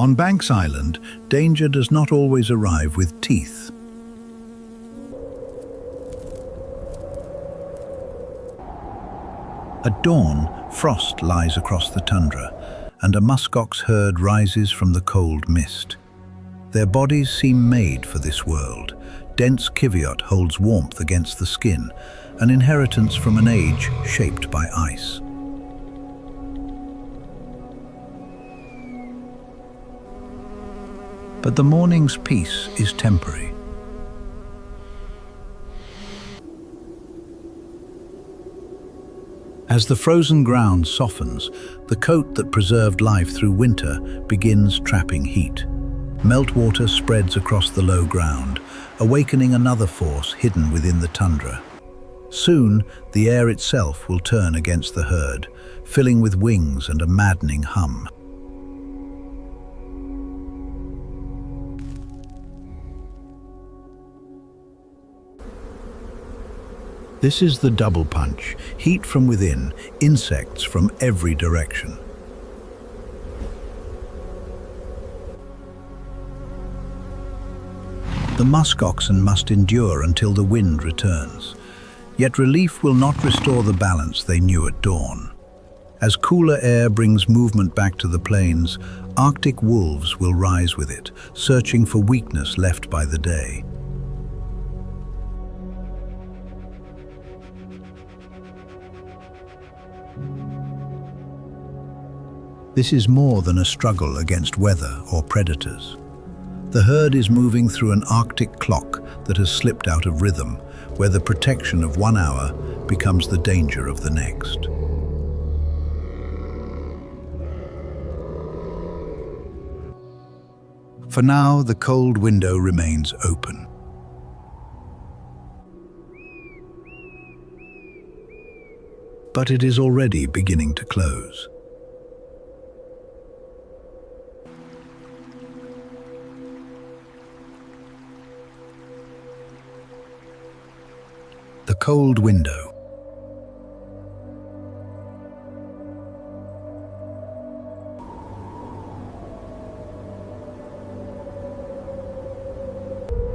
On Banks Island, danger does not always arrive with teeth. At dawn, frost lies across the tundra, and a muskox herd rises from the cold mist. Their bodies seem made for this world. Dense kiviot holds warmth against the skin, an inheritance from an age shaped by ice. But the morning's peace is temporary. As the frozen ground softens, the coat that preserved life through winter begins trapping heat. Meltwater spreads across the low ground, awakening another force hidden within the tundra. Soon, the air itself will turn against the herd, filling with wings and a maddening hum. This is the double punch, heat from within, insects from every direction. The Muskoxen must endure until the wind returns. Yet relief will not restore the balance they knew at dawn. As cooler air brings movement back to the plains, Arctic wolves will rise with it, searching for weakness left by the day. This is more than a struggle against weather or predators. The herd is moving through an Arctic clock that has slipped out of rhythm, where the protection of 1 hour becomes the danger of the next. For now, the cold window remains open. But it is already beginning to close. The cold window.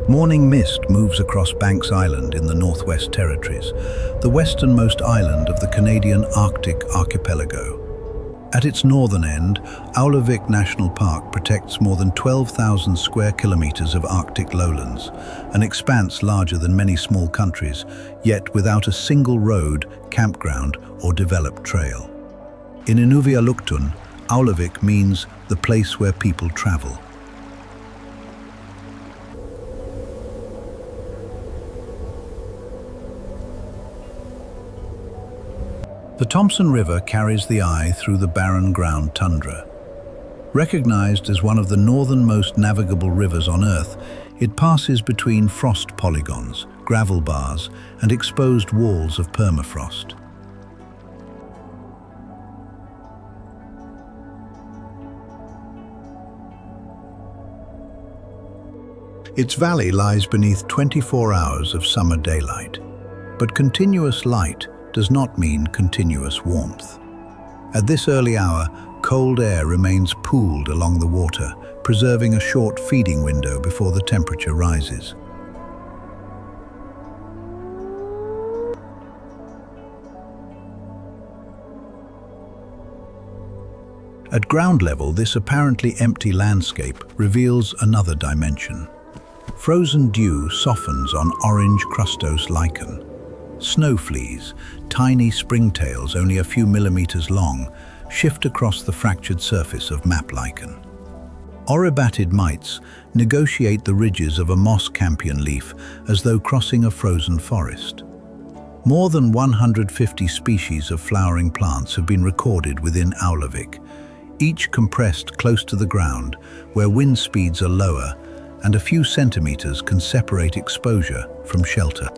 Morning mist moves across Banks Island in the Northwest Territories, the westernmost island of the Canadian Arctic archipelago. At its northern end, Aulavik National Park protects more than 12,000 square kilometers of Arctic lowlands, an expanse larger than many small countries, yet without a single road, campground, or developed trail. In Inuvialuktun, Aulavik means the place where people travel. The Thompson River carries the eye through the barren-ground tundra. Recognized as one of the northernmost navigable rivers on Earth, it passes between frost polygons, gravel bars, and exposed walls of permafrost. Its valley lies beneath 24 hours of summer daylight, but continuous light does not mean continuous warmth. At this early hour, cold air remains pooled along the water, preserving a short feeding window before the temperature rises. At ground level, this apparently empty landscape reveals another dimension. Frozen dew softens on orange crustose lichen. Snow fleas, tiny springtails only a few millimeters long, shift across the fractured surface of map lichen. Oribatid mites negotiate the ridges of a moss campion leaf as though crossing a frozen forest. More than 150 species of flowering plants have been recorded within Aulavik, each compressed close to the ground where wind speeds are lower and a few centimeters can separate exposure from shelter.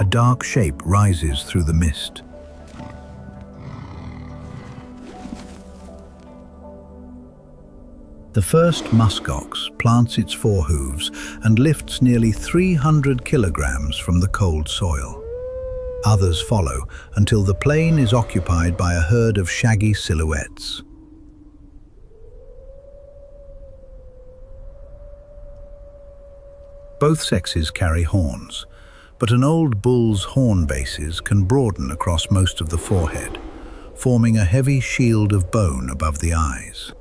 A dark shape rises through the mist. The first muskox plants its forehooves and lifts nearly 300 kilograms from the cold soil. Others follow until the plain is occupied by a herd of shaggy silhouettes. Both sexes carry horns, but an old bull's horn bases can broaden across most of the forehead, forming a heavy shield of bone above the eyes.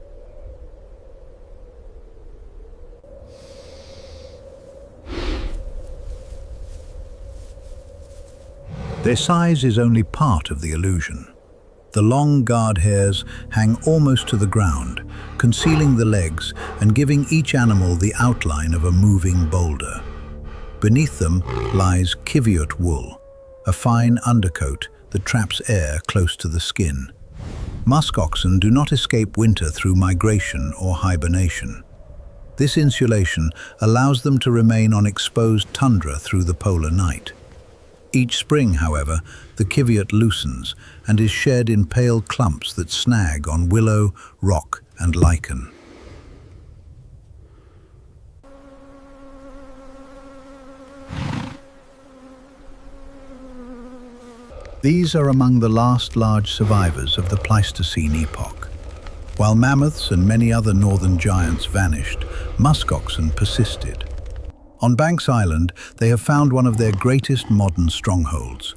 Their size is only part of the illusion. The long guard hairs hang almost to the ground, concealing the legs and giving each animal the outline of a moving boulder. Beneath them lies kiviot wool, a fine undercoat that traps air close to the skin. Muskoxen do not escape winter through migration or hibernation. This insulation allows them to remain on exposed tundra through the polar night. Each spring, however, the kiviot loosens and is shed in pale clumps that snag on willow, rock, and lichen. These are among the last large survivors of the Pleistocene epoch. While mammoths and many other northern giants vanished, muskoxen persisted. On Banks Island, they have found one of their greatest modern strongholds.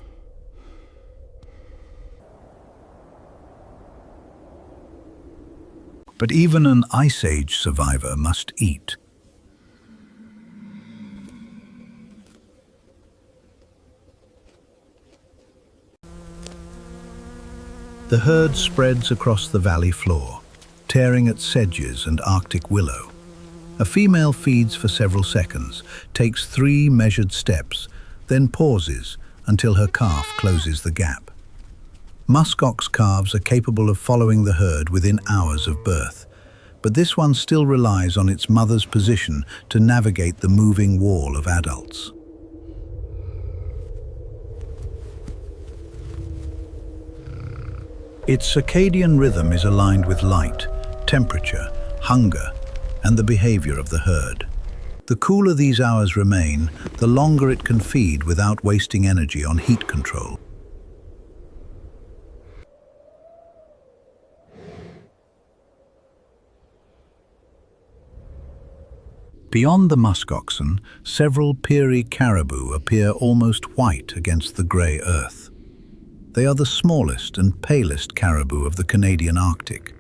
But even an Ice Age survivor must eat. The herd spreads across the valley floor, tearing at sedges and Arctic willow. A female feeds for several seconds, takes 3 measured steps, then pauses until her calf closes the gap. Muskox calves are capable of following the herd within hours of birth, but this one still relies on its mother's position to navigate the moving wall of adults. Its circadian rhythm is aligned with light, temperature, hunger, and the behavior of the herd. The cooler these hours remain, the longer it can feed without wasting energy on heat control. Beyond the muskoxen, several peary caribou appear almost white against the grey earth. They are the smallest and palest caribou of the Canadian Arctic.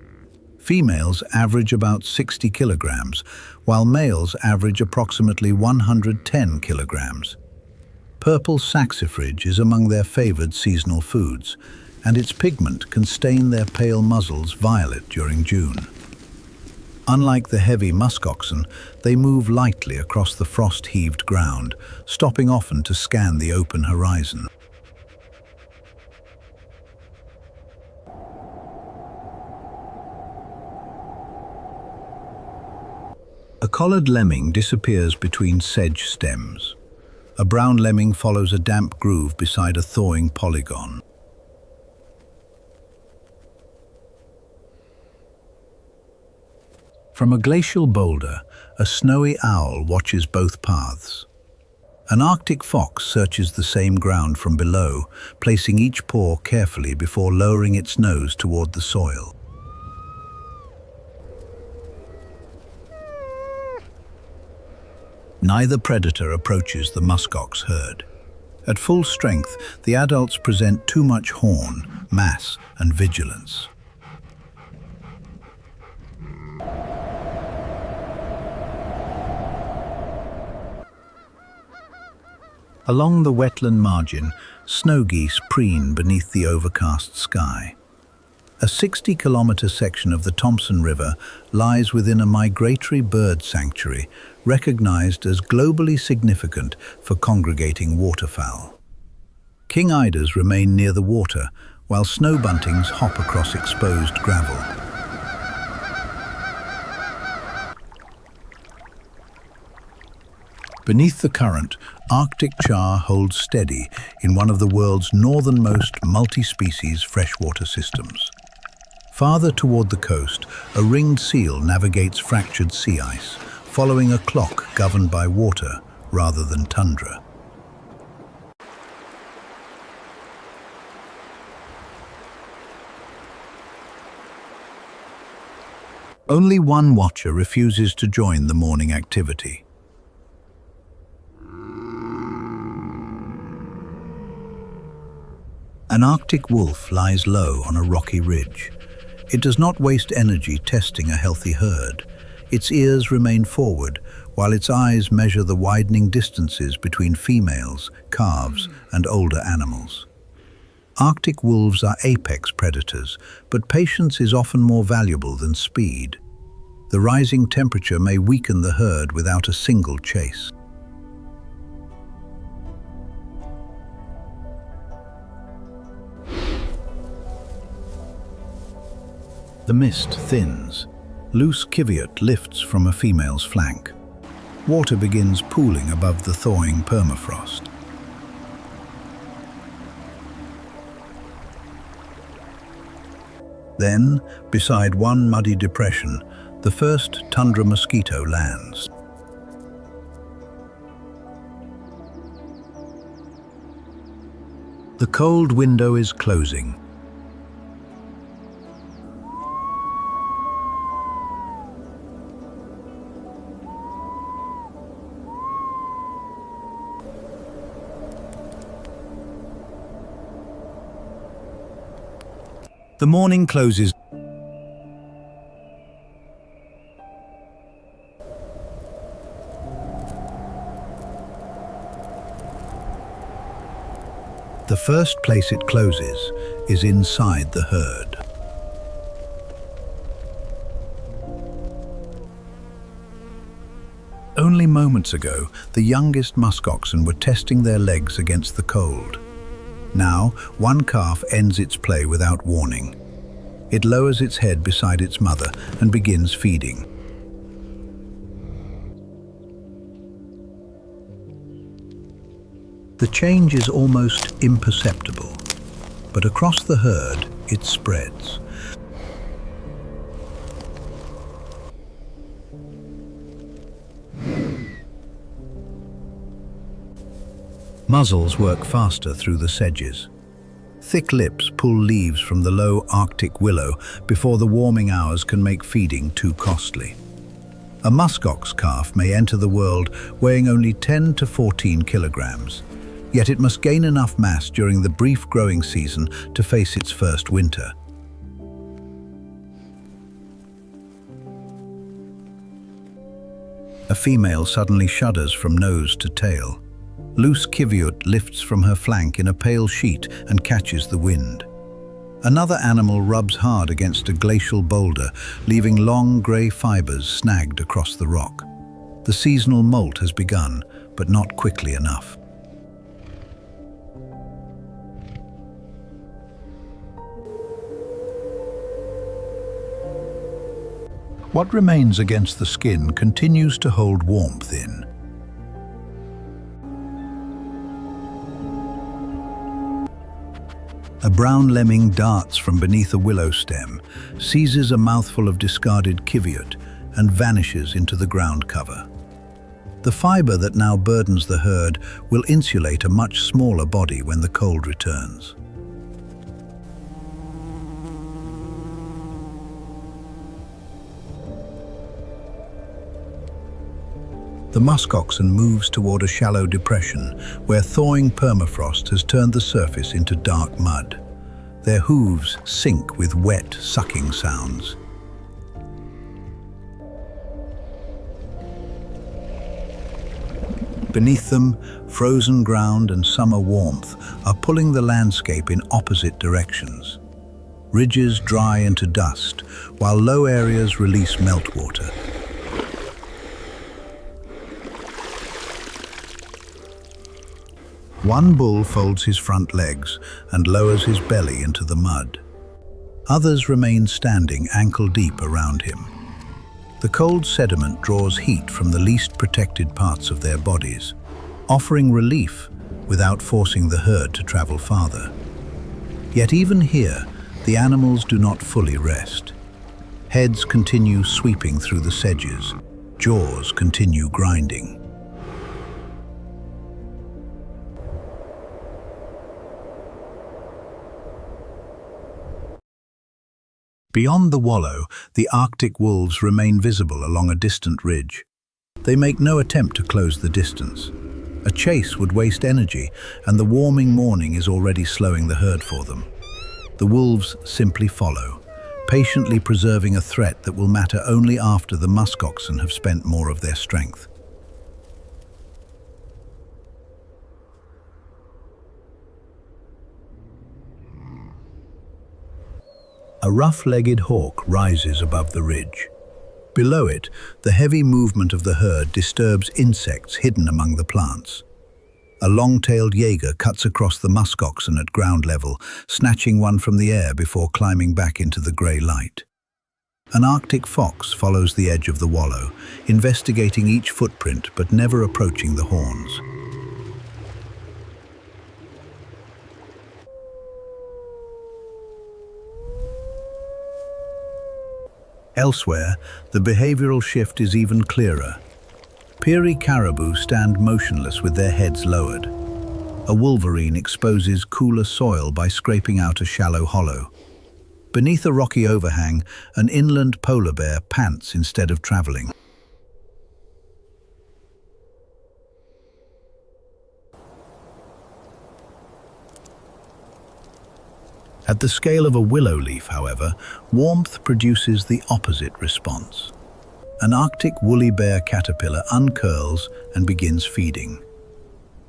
Females average about 60 kilograms, while males average approximately 110 kilograms. Purple saxifrage is among their favored seasonal foods, and its pigment can stain their pale muzzles violet during June. Unlike the heavy muskoxen, they move lightly across the frost-heaved ground, stopping often to scan the open horizon. A collared lemming disappears between sedge stems. A brown lemming follows a damp groove beside a thawing polygon. From a glacial boulder, a snowy owl watches both paths. An Arctic fox searches the same ground from below, placing each paw carefully before lowering its nose toward the soil. Neither predator approaches the muskox herd. At full strength, the adults present too much horn, mass, and vigilance. Along the wetland margin, snow geese preen beneath the overcast sky. A 60-kilometer section of the Thompson River lies within a migratory bird sanctuary recognized as globally significant for congregating waterfowl. King eiders remain near the water, while snow buntings hop across exposed gravel. Beneath the current, Arctic char holds steady in one of the world's northernmost multi-species freshwater systems. Farther toward the coast, a ringed seal navigates fractured sea ice, following a clock governed by water rather than tundra. Only one watcher refuses to join the morning activity. An Arctic wolf lies low on a rocky ridge. It does not waste energy testing a healthy herd. Its ears remain forward, while its eyes measure the widening distances between females, calves, and older animals. Arctic wolves are apex predators, but patience is often more valuable than speed. The rising temperature may weaken the herd without a single chase. The mist thins. Loose kiviot lifts from a female's flank. Water begins pooling above the thawing permafrost. Then, beside one muddy depression, the first tundra mosquito lands. The cold window is closing. The morning closes. The first place it closes is inside the herd. Only moments ago, the youngest muskoxen were testing their legs against the cold. Now, one calf ends its play without warning. It lowers its head beside its mother and begins feeding. The change is almost imperceptible, but across the herd, it spreads. Muzzles work faster through the sedges. Thick lips pull leaves from the low Arctic willow before the warming hours can make feeding too costly. A muskox calf may enter the world weighing only 10 to 14 kilograms, yet it must gain enough mass during the brief growing season to face its first winter. A female suddenly shudders from nose to tail. Loose kiviot lifts from her flank in a pale sheet and catches the wind. Another animal rubs hard against a glacial boulder, leaving long grey fibers snagged across the rock. The seasonal molt has begun, but not quickly enough. What remains against the skin continues to hold warmth in. A brown lemming darts from beneath a willow stem, seizes a mouthful of discarded kiviot, and vanishes into the ground cover. The fiber that now burdens the herd will insulate a much smaller body when the cold returns. The muskoxen moves toward a shallow depression where thawing permafrost has turned the surface into dark mud. Their hooves sink with wet, sucking sounds. Beneath them, frozen ground and summer warmth are pulling the landscape in opposite directions. Ridges dry into dust, while low areas release meltwater. One bull folds his front legs and lowers his belly into the mud. Others remain standing ankle-deep around him. The cold sediment draws heat from the least protected parts of their bodies, offering relief without forcing the herd to travel farther. Yet even here, the animals do not fully rest. Heads continue sweeping through the sedges, jaws continue grinding. Beyond the wallow, the Arctic wolves remain visible along a distant ridge. They make no attempt to close the distance. A chase would waste energy, and the warming morning is already slowing the herd for them. The wolves simply follow, patiently preserving a threat that will matter only after the muskoxen have spent more of their strength. A rough-legged hawk rises above the ridge. Below it, the heavy movement of the herd disturbs insects hidden among the plants. A long-tailed jaeger cuts across the muskoxen at ground level, snatching one from the air before climbing back into the grey light. An Arctic fox follows the edge of the wallow, investigating each footprint but never approaching the horns. Elsewhere, the behavioral shift is even clearer. Peary caribou stand motionless with their heads lowered. A wolverine exposes cooler soil by scraping out a shallow hollow. Beneath a rocky overhang, an inland polar bear pants instead of traveling. At the scale of a willow leaf, however, warmth produces the opposite response. An Arctic woolly bear caterpillar uncurls and begins feeding.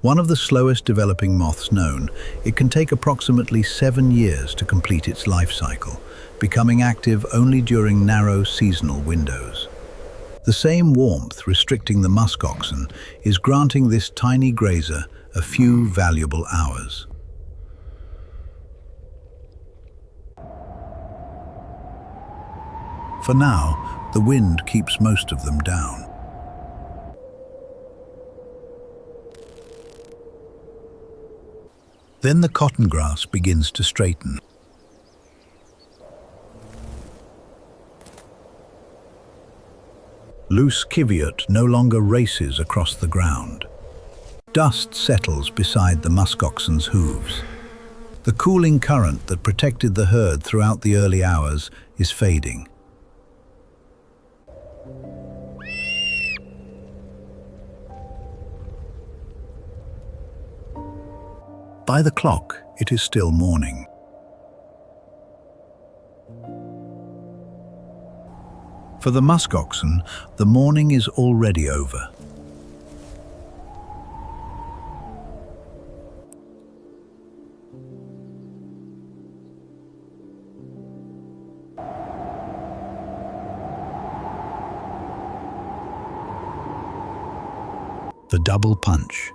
One of the slowest developing moths known, it can take approximately 7 years to complete its life cycle, becoming active only during narrow seasonal windows. The same warmth restricting the muskoxen is granting this tiny grazer a few valuable hours. For now, the wind keeps most of them down. Then the cotton grass begins to straighten. Loose kiviot no longer races across the ground. Dust settles beside the muskoxen's hooves. The cooling current that protected the herd throughout the early hours is fading. By the clock, it is still morning. For the muskoxen, the morning is already over. The double punch.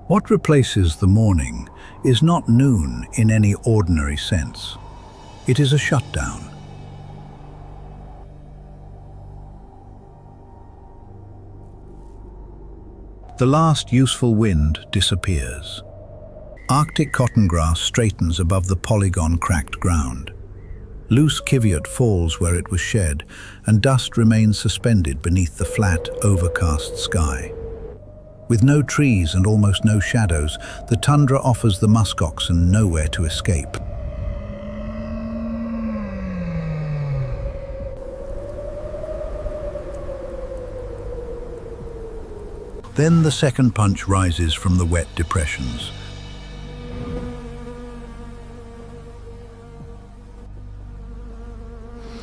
What replaces the morning is not noon in any ordinary sense. It is a shutdown. The last useful wind disappears. Arctic cotton grass straightens above the polygon-cracked ground. Loose kiviot falls where it was shed, and dust remains suspended beneath the flat, overcast sky. With no trees and almost no shadows, the tundra offers the muskoxen nowhere to escape. Then the second punch rises from the wet depressions.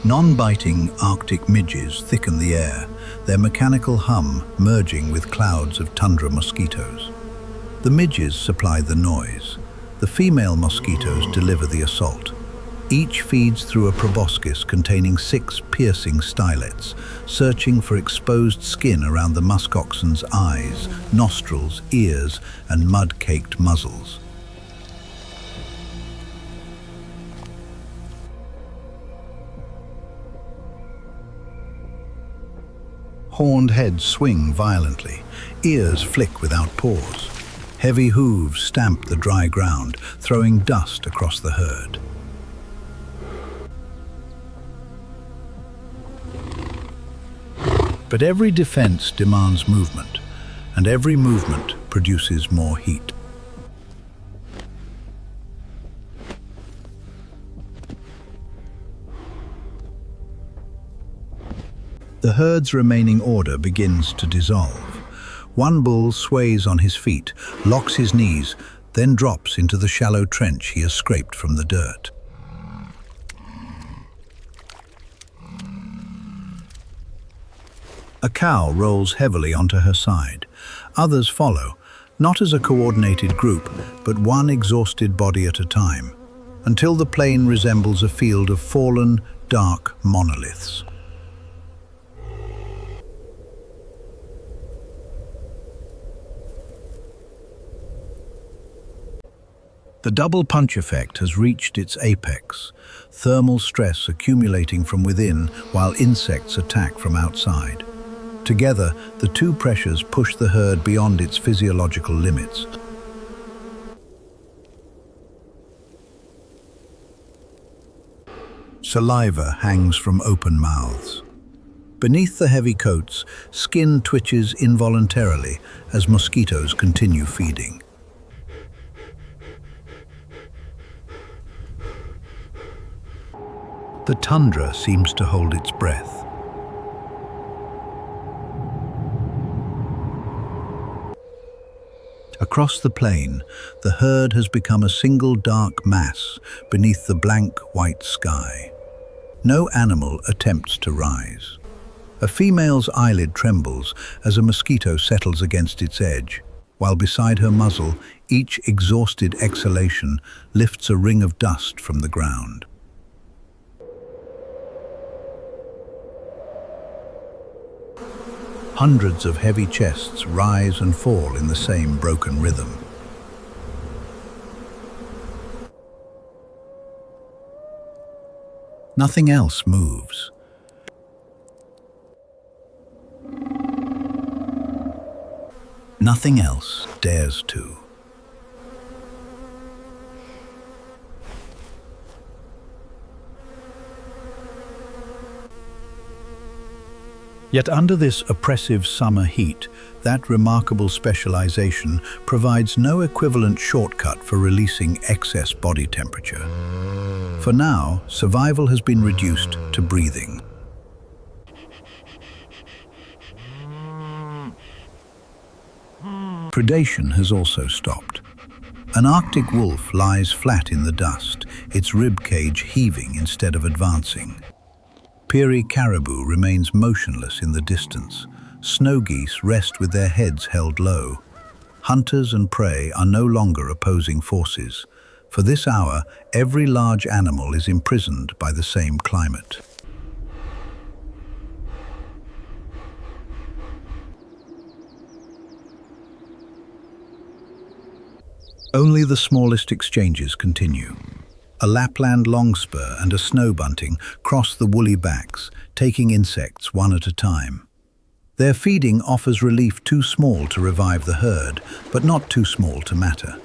Non-biting Arctic midges thicken the air, their mechanical hum merging with clouds of tundra mosquitoes. The midges supply the noise. The female mosquitoes deliver the assault. Each feeds through a proboscis containing 6 piercing stylets, searching for exposed skin around the muskoxen's eyes, nostrils, ears, and mud-caked muzzles. Horned heads swing violently, ears flick without pause. Heavy hooves stamp the dry ground, throwing dust across the herd. But every defense demands movement, and every movement produces more heat. The herd's remaining order begins to dissolve. One bull sways on his feet, locks his knees, then drops into the shallow trench he has scraped from the dirt. A cow rolls heavily onto her side. Others follow, not as a coordinated group, but one exhausted body at a time, until the plain resembles a field of fallen, dark monoliths. The double punch effect has reached its apex, thermal stress accumulating from within while insects attack from outside. Together, the two pressures push the herd beyond its physiological limits. Saliva hangs from open mouths. Beneath the heavy coats, skin twitches involuntarily as mosquitoes continue feeding. The tundra seems to hold its breath. Across the plain, the herd has become a single dark mass beneath the blank white sky. No animal attempts to rise. A female's eyelid trembles as a mosquito settles against its edge, while beside her muzzle, each exhausted exhalation lifts a ring of dust from the ground. Hundreds of heavy chests rise and fall in the same broken rhythm. Nothing else moves. Nothing else dares to. Yet under this oppressive summer heat, that remarkable specialization provides no equivalent shortcut for releasing excess body temperature. For now, survival has been reduced to breathing. Predation has also stopped. An Arctic wolf lies flat in the dust, its rib cage heaving instead of advancing. Peary caribou remains motionless in the distance. Snow geese rest with their heads held low. Hunters and prey are no longer opposing forces. For this hour, every large animal is imprisoned by the same climate. Only the smallest exchanges continue. A Lapland longspur and a snow bunting cross the woolly backs, taking insects one at a time. Their feeding offers relief too small to revive the herd, but not too small to matter.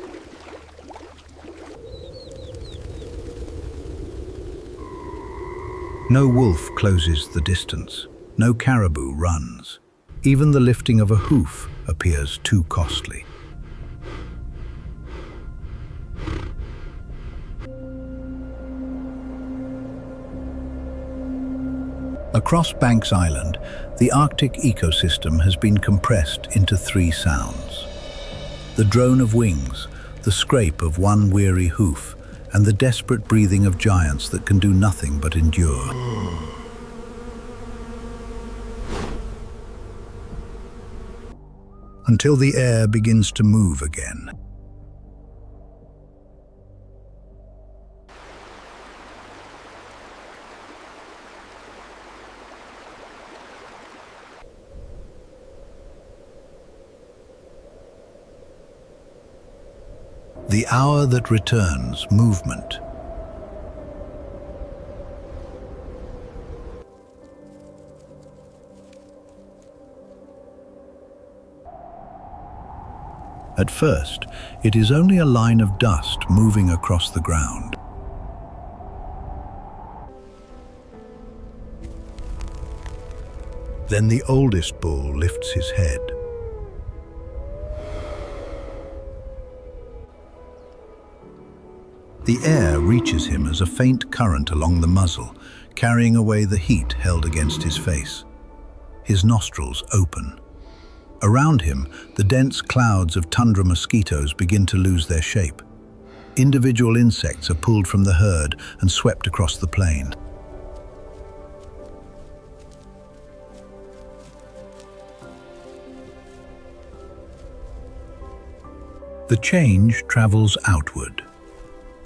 No wolf closes the distance. No caribou runs. Even the lifting of a hoof appears too costly. Across Banks Island, the Arctic ecosystem has been compressed into 3 sounds. The drone of wings, the scrape of one weary hoof, and the desperate breathing of giants that can do nothing but endure. Until the air begins to move again. The hour that returns movement. At first, it is only a line of dust moving across the ground. Then the oldest bull lifts his head. The air reaches him as a faint current along the muzzle, carrying away the heat held against his face. His nostrils open. Around him, the dense clouds of tundra mosquitoes begin to lose their shape. Individual insects are pulled from the herd and swept across the plain. The change travels outward.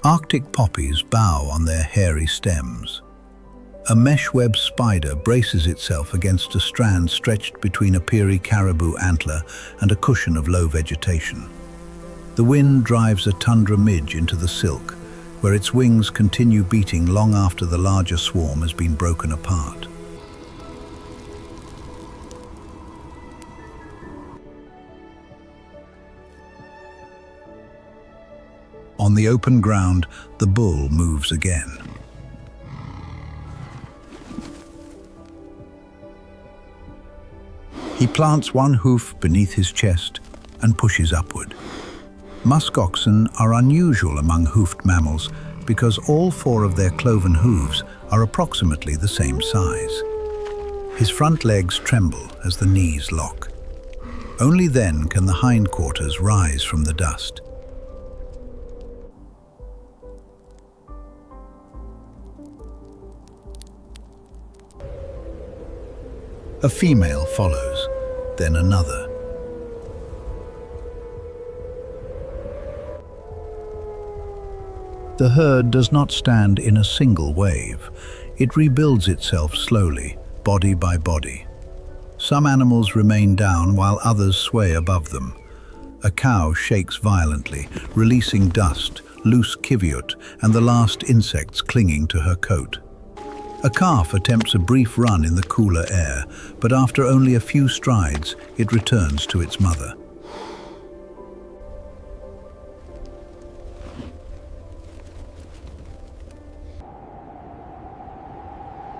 Arctic poppies bow on their hairy stems. A mesh-web spider braces itself against a strand stretched between a peary caribou antler and a cushion of low vegetation. The wind drives a tundra midge into the silk, where its wings continue beating long after the larger swarm has been broken apart. On the open ground, the bull moves again. He plants one hoof beneath his chest and pushes upward. Muskoxen are unusual among hoofed mammals because all four of their cloven hooves are approximately the same size. His front legs tremble as the knees lock. Only then can the hindquarters rise from the dust. A female follows, then another. The herd does not stand in a single wave. It rebuilds itself slowly, body by body. Some animals remain down while others sway above them. A cow shakes violently, releasing dust, loose kiviut, and the last insects clinging to her coat. A calf attempts a brief run in the cooler air, but after only a few strides, it returns to its mother.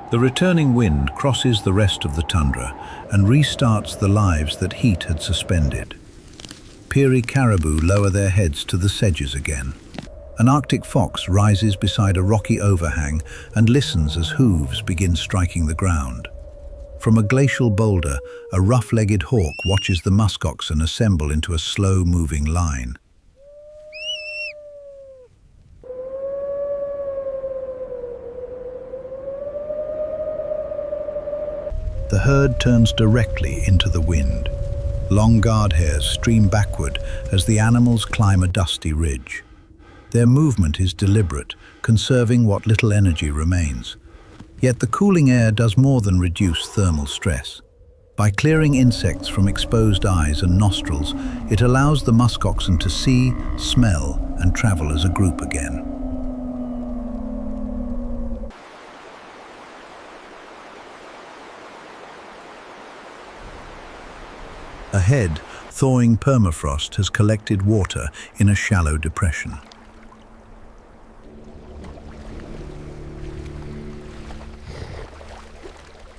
The returning wind crosses the rest of the tundra and restarts the lives that heat had suspended. Peary caribou lower their heads to the sedges again. An Arctic fox rises beside a rocky overhang and listens as hooves begin striking the ground. From a glacial boulder, a rough-legged hawk watches the muskoxen assemble into a slow-moving line. The herd turns directly into the wind. Long guard hairs stream backward as the animals climb a dusty ridge. Their movement is deliberate, conserving what little energy remains. Yet the cooling air does more than reduce thermal stress. By clearing insects from exposed eyes and nostrils, it allows the muskoxen to see, smell, and travel as a group again. Ahead, thawing permafrost has collected water in a shallow depression.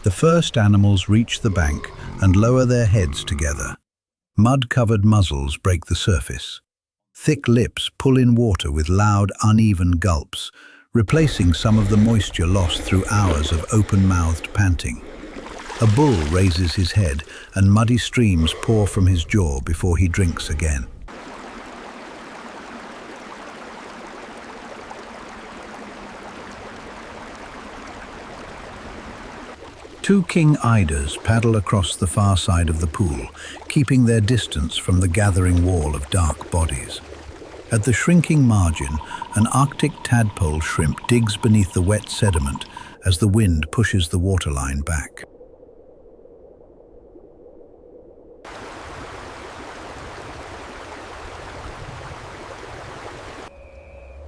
The first animals reach the bank and lower their heads together. Mud-covered muzzles break the surface. Thick lips pull in water with loud, uneven gulps, replacing some of the moisture lost through hours of open-mouthed panting. A bull raises his head and muddy streams pour from his jaw before he drinks again. Two king eiders paddle across the far side of the pool, keeping their distance from the gathering wall of dark bodies. At the shrinking margin, an Arctic tadpole shrimp digs beneath the wet sediment as the wind pushes the waterline back.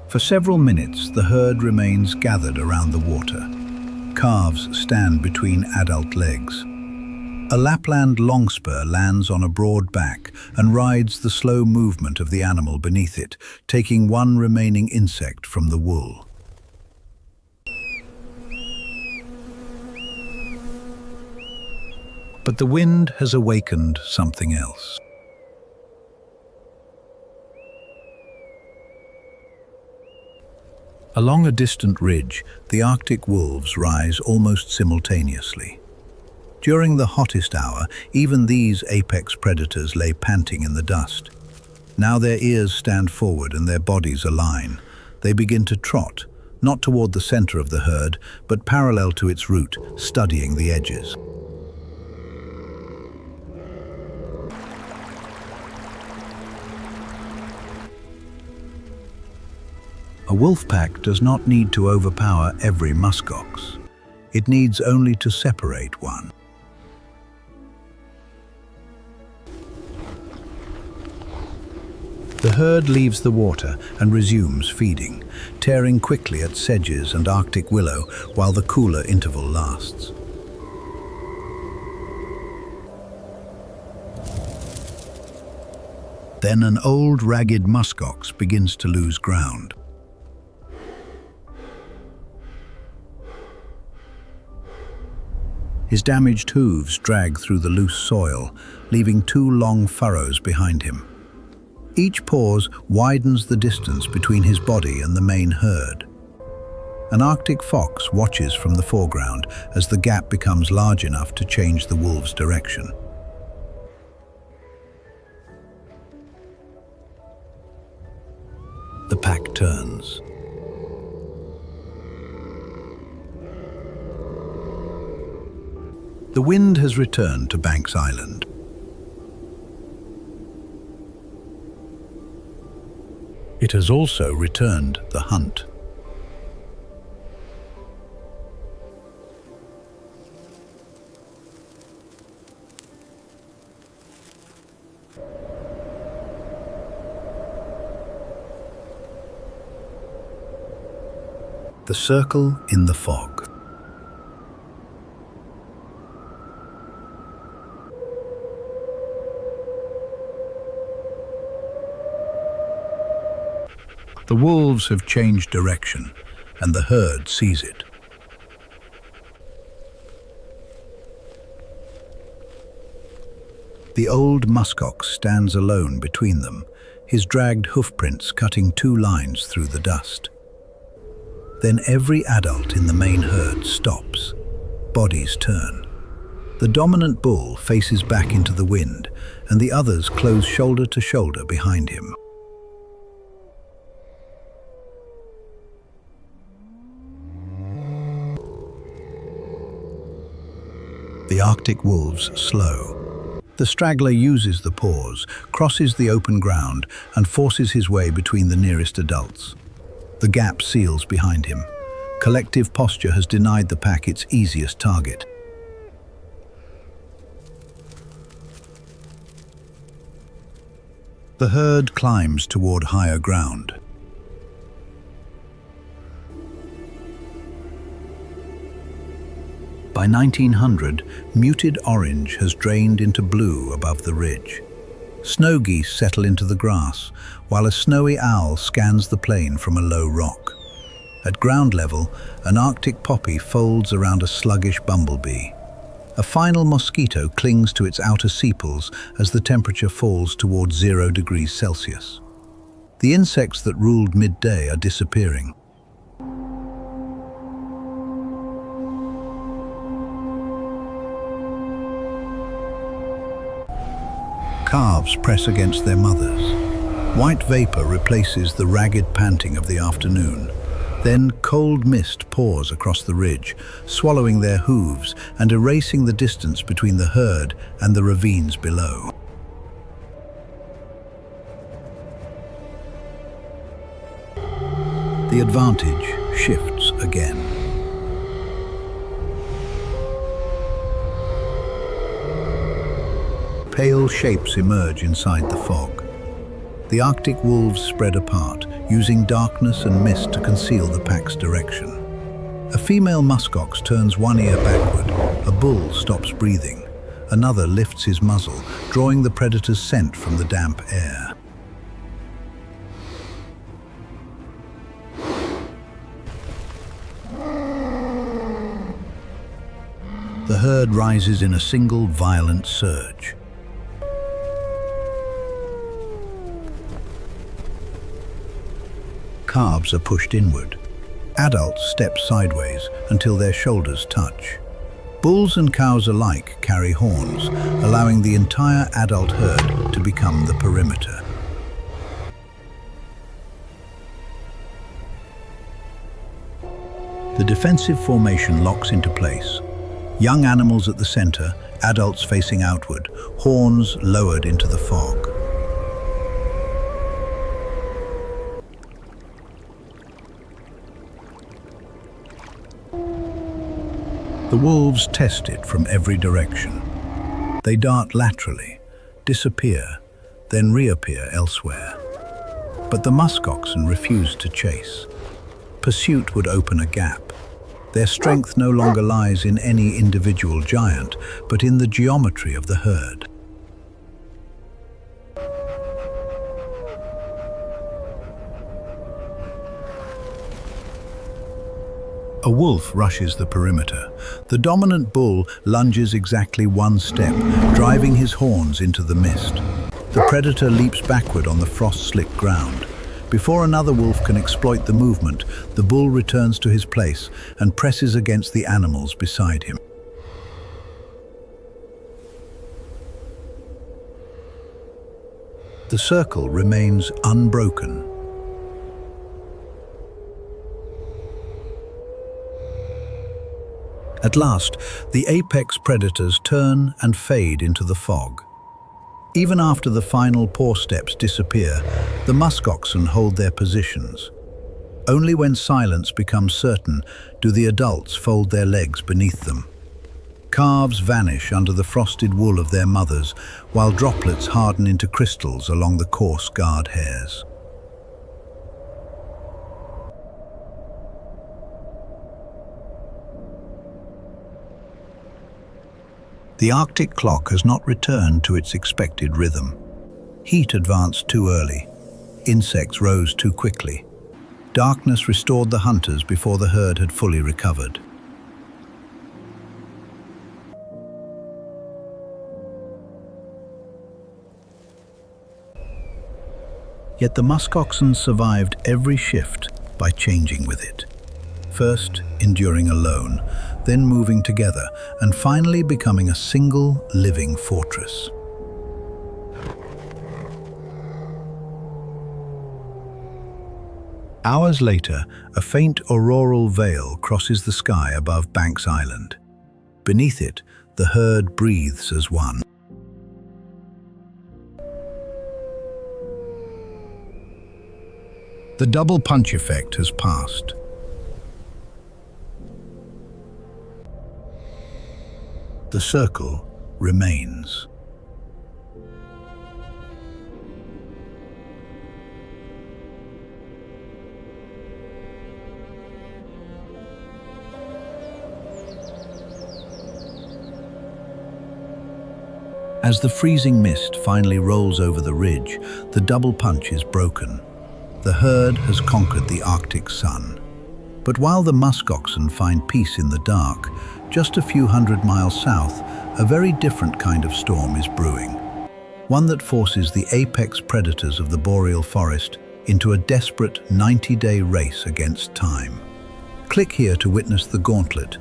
For several minutes, the herd remains gathered around the water. Calves stand between adult legs. A Lapland longspur lands on a broad back and rides the slow movement of the animal beneath it, taking one remaining insect from the wool. But the wind has awakened something else. Along a distant ridge, the Arctic wolves rise almost simultaneously. During the hottest hour, even these apex predators lay panting in the dust. Now their ears stand forward and their bodies align. They begin to trot, not toward the center of the herd, but parallel to its route, studying the edges. A wolf pack does not need to overpower every muskox. It needs only to separate one. The herd leaves the water and resumes feeding, tearing quickly at sedges and Arctic willow while the cooler interval lasts. Then an old, ragged muskox begins to lose ground. His damaged hooves drag through the loose soil, leaving 2 long furrows behind him. Each pause widens the distance between his body and the main herd. An Arctic fox watches from the foreground as the gap becomes large enough to change the wolves' direction. The pack turns. The wind has returned to Banks Island. It has also returned the hunt. The circle in the fog. The wolves have changed direction, and the herd sees it. The old muskox stands alone between them, his dragged hoofprints cutting 2 lines through the dust. Then every adult in the main herd stops. Bodies turn. The dominant bull faces back into the wind, and the others close shoulder to shoulder behind him. The Arctic wolves slow. The straggler uses the pause, crosses the open ground, and forces his way between the nearest adults. The gap seals behind him. Collective posture has denied the pack its easiest target. The herd climbs toward higher ground. By 1900, muted orange has drained into blue above the ridge. Snow geese settle into the grass, while a snowy owl scans the plain from a low rock. At ground level, an Arctic poppy folds around a sluggish bumblebee. A final mosquito clings to its outer sepals as the temperature falls towards 0 degrees Celsius. The insects that ruled midday are disappearing. Calves press against their mothers. White vapor replaces the ragged panting of the afternoon. Then cold mist pours across the ridge, swallowing their hooves and erasing the distance between the herd and the ravines below. The advantage shifts again. Pale shapes emerge inside the fog. The Arctic wolves spread apart, using darkness and mist to conceal the pack's direction. A female muskox turns one ear backward. A bull stops breathing. Another lifts his muzzle, drawing the predator's scent from the damp air. The herd rises in a single violent surge. Calves are pushed inward. Adults step sideways until their shoulders touch. Bulls and cows alike carry horns, allowing the entire adult herd to become the perimeter. The defensive formation locks into place. Young animals at the center, adults facing outward, horns lowered into the fog. The wolves test it from every direction. They dart laterally, disappear, then reappear elsewhere. But the muskoxen refuse to chase. Pursuit would open a gap. Their strength no longer lies in any individual giant, but in the geometry of the herd. A wolf rushes the perimeter. The dominant bull lunges exactly one step, driving his horns into the mist. The predator leaps backward on the frost-slick ground. Before another wolf can exploit the movement, the bull returns to his place and presses against the animals beside him. The circle remains unbroken. At last, the apex predators turn and fade into the fog. Even after the final paw steps disappear, the muskoxen hold their positions. Only when silence becomes certain do the adults fold their legs beneath them. Calves vanish under the frosted wool of their mothers, while droplets harden into crystals along the coarse guard hairs. The Arctic clock has not returned to its expected rhythm. Heat advanced too early. Insects rose too quickly. Darkness restored the hunters before the herd had fully recovered. Yet the muskoxen survived every shift by changing with it. First enduring alone, then moving together, and finally becoming a single living fortress. Hours later, a faint auroral veil crosses the sky above Banks Island. Beneath it, the herd breathes as one. The double punch effect has passed. The circle remains. As the freezing mist finally rolls over the ridge, the double punch is broken. The herd has conquered the Arctic sun. But while the muskoxen find peace in the dark, just a few hundred miles south, a very different kind of storm is brewing. One that forces the apex predators of the boreal forest into a desperate 90-day race against time. Click here to witness the gauntlet